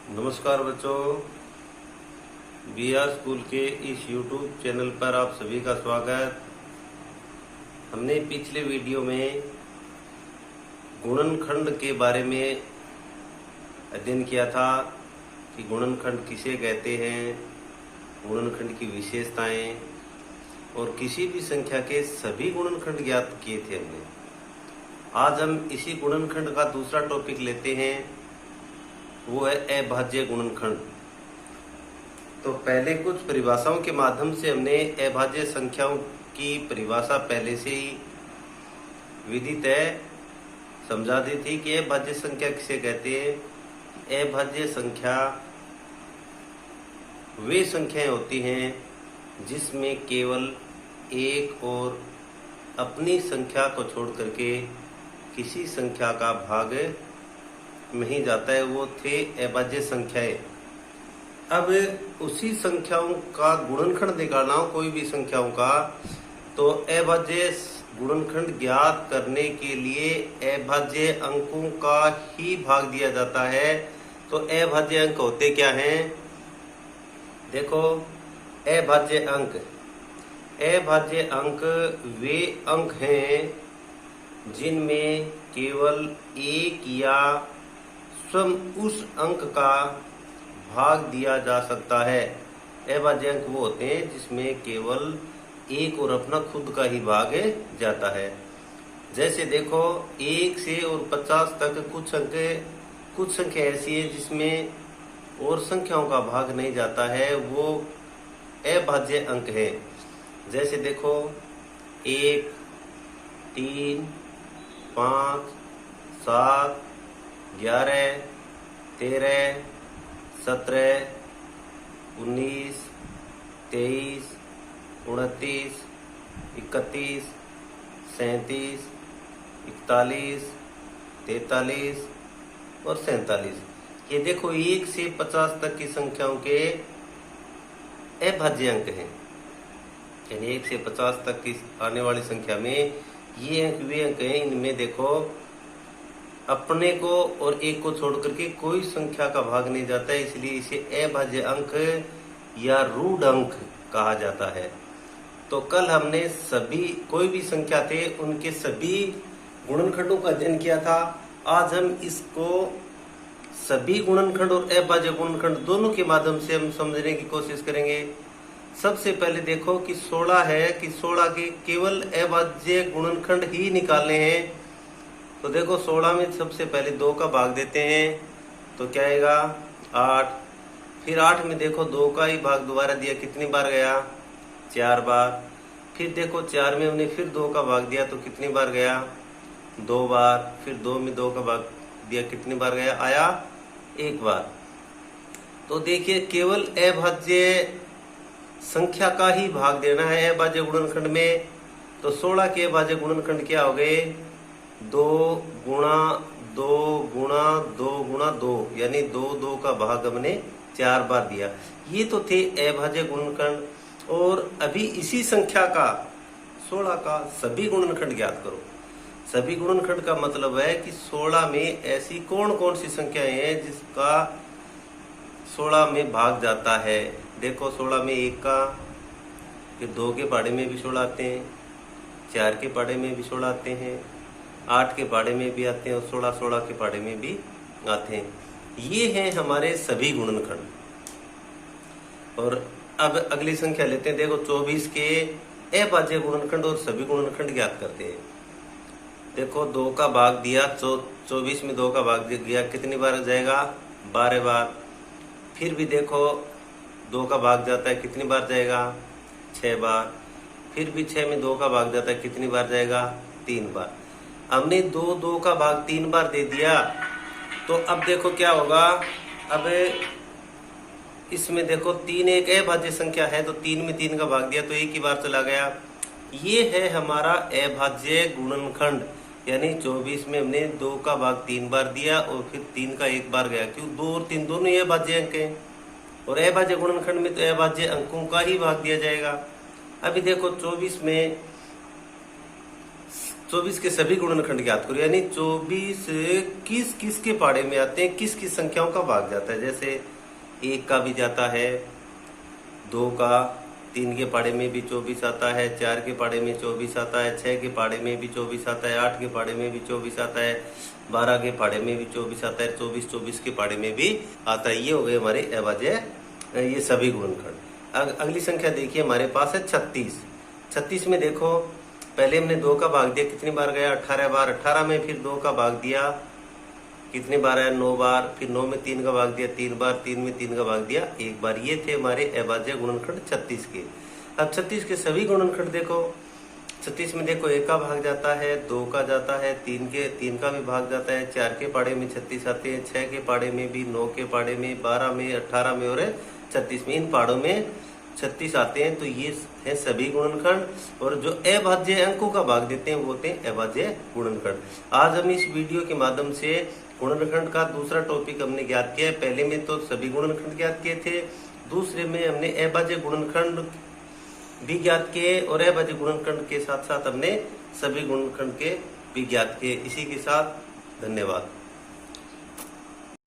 नमस्कार बच्चों, B R school के इस यूट्यूब चैनल पर आप सभी का स्वागत। हमने पिछले वीडियो में गुणनखंड के बारे में अध्ययन किया था कि गुणनखंड किसे कहते हैं, गुणनखंड की विशेषताएं और किसी भी संख्या के सभी गुणनखंड ज्ञात किए थे हमने। आज हम इसी गुणनखंड का दूसरा टॉपिक लेते हैं, वो है अभाज्य गुणनखंड। तो पहले कुछ परिभाषाओं के माध्यम से हमने अभाज्य संख्याओं की परिभाषा पहले से ही विदित है, समझा दी थी कि अभाज्य संख्या किसे कहते हैं। अभाज्य संख्या वे संख्याएं होती हैं जिसमें केवल एक और अपनी संख्या को छोड़ करके किसी संख्या का भाग नहीं जाता है, वो थे अभाज्य संख्याएं। अब उसी संख्याओं का गुणनखंड निकालना हो कोई भी संख्याओं का, तो अभाज्य गुणनखंड ज्ञात करने के लिए अभाज्य अंकों का ही भाग दिया जाता है। तो अभाज्य अंक होते क्या हैं? देखो, अभाज्य अंक वे अंक हैं जिनमें केवल एक या स्वयं उस अंक का भाग दिया जा सकता है। अभाज्य अंक वो होते हैं जिसमें केवल एक और अपना खुद का ही भाग जाता है। जैसे देखो, 1 से और 50 तक कुछ संख्या ऐसी है जिसमें और संख्याओं का भाग नहीं जाता है, वो अभाज्य अंक है। जैसे देखो, 1, 3, 5, 7, 11, 13, 17, 19, 23, 29, 31, 37, 41, 43 और 47। ये देखो 1 से 50 तक की संख्याओं के अभाज्य अंक हैं। यानी 1 से 50 तक की आने वाली संख्या में ये अंक वे अंक हैं, इनमें देखो अपने को और एक को छोड़ करके कोई संख्या का भाग नहीं जाता है, इसलिए इसे अभाज्य अंक या रूढ़ अंक कहा जाता है। तो कल हमने कोई भी संख्या थे उनके सभी गुणनखंडों का अध्ययन किया था। आज हम इसको सभी गुणनखंड और अभाज्य गुणनखंड दोनों के माध्यम से हम समझने की कोशिश करेंगे। सबसे पहले देखो कि 16 है कि 16 के केवल अभाज्य गुणनखंड ही निकालने हैं। तो देखो, 16 में सबसे पहले 2 का भाग देते हैं तो क्या आएगा? 8। फिर 8 में देखो 2 का ही भाग दोबारा दिया, कितनी बार गया? 4 बार। फिर देखो 4 में हमने फिर 2 का भाग दिया तो कितनी बार गया? 2 बार। फिर 2 में 2 का भाग दिया, कितनी बार गया? आया 1 बार। तो देखिए, केवल अभाज्य संख्या का ही भाग देना है अभाज्य गुणनखंड में। तो 16 के अभाज्य गुणनखंड क्या हो गए? 2 गुणा 2 गुणा 2 गुणा 2, यानी 2 का भाग हमने 4 बार दिया। ये तो थे अभाज्य गुणनखंड। और अभी इसी संख्या का 16 का सभी गुणनखंड ज्ञात करो। सभी गुणनखंड का मतलब है कि 16 में ऐसी कौन कौन सी संख्याएं हैं जिसका 16 में भाग जाता है। देखो, 16 में 1 का, फिर 2 के पहाड़े में भी 16 आते हैं, 4 के पहाड़े में भी 16 आते हैं, 8 के पहाड़े में भी आते हैं और 16 के पहाड़े में भी आते हैं। ये हैं हमारे सभी गुणनखंड। और अब अगली संख्या लेते हैं। देखो, 24 के अभाज्य गुणनखंड और सभी गुणनखंड ज्ञात करते हैं। देखो, 2 का भाग दिया, 24 में 2 का भाग दिया, कितनी बार जाएगा? 12 बार। फिर भी देखो 2 का भाग जाता है, कितनी बार जाएगा? 6 बार। फिर भी 6 में 2 का भाग जाता है, कितनी बार जाएगा? 3 बार। हमने 2 का भाग 3 बार दे दिया, तो अब देखो क्या होगा। अब इसमें देखो 3 एक अभाज्य संख्या है, तो 3 में 3 का भाग दिया तो 1 ही बार चला गया। ये है हमारा अभाज्य गुणनखंड। यानी 24 में हमने 2 का भाग 3 बार दिया और फिर 3 का 1 बार गया, क्यों? 2 और 3 दोनों ही अभाज्य अंक हैं और अभाज्य गुणनखंड में तो अभाज्य अंकों का ही भाग दिया जाएगा। अभी देखो 24 में 24 के सभी गुणनखंड ज्ञात करो, यानी 24 किस किस के पाड़े में आते हैं, किस किस संख्याओं का भाग जाता है। जैसे 1 का भी जाता है, 2 का, 3 के पाड़े में भी 24 आता है, 4 के पाड़े में 24 आता है, 6 के पाड़े में भी 24 आता है, 8 के पाड़े में भी 24 आता है, 12 के पाड़े में भी 24 आता है, 24 के पाड़े में भी आता है। ये हो गए हमारे अभाज्य, ये सभी गुणनखंड। अगली संख्या देखिए हमारे पास है 36। 36 में देखो, पहले हमने 2 का भाग दिया, कितनी बार गया, 18 बार। 18 में फिर 2 का भाग दिया, कितनी बार आया, 9 बार। फिर 9 में 3 का भाग दिया 3 बार, 3 में 3 का भाग दिया 1 बार। ये थे हमारे अभाज्य गुणनखंड 36 के। अब 36 के सभी गुणनखंड देखो, 36 में देखो 1 का भाग जाता है, 2 का जाता है, 3 का भी भाग जाता है, 4 के पाड़े में 36 आते हैं, 6 के पाड़े में भी, 9 के पाड़े में, 12 में, 18 में और 36 में, इन पाड़ों में 36 आते हैं। तो ये है सभी गुणनखंड, और जो अभाज्य अंकों का भाग देते हैं वो होते हैं अभाज्य गुणनखंड। आज हम इस वीडियो के माध्यम से गुणनखंड का दूसरा टॉपिक हमने ज्ञात किया है। पहले में तो सभी गुणनखंड ज्ञात किए थे, दूसरे में हमने अभाज्य गुणनखंड भी ज्ञात किए, और अभाज्य गुणनखंड के साथ साथ हमने सभी गुणनखंड के भी ज्ञात किए। इसी के साथ धन्यवाद।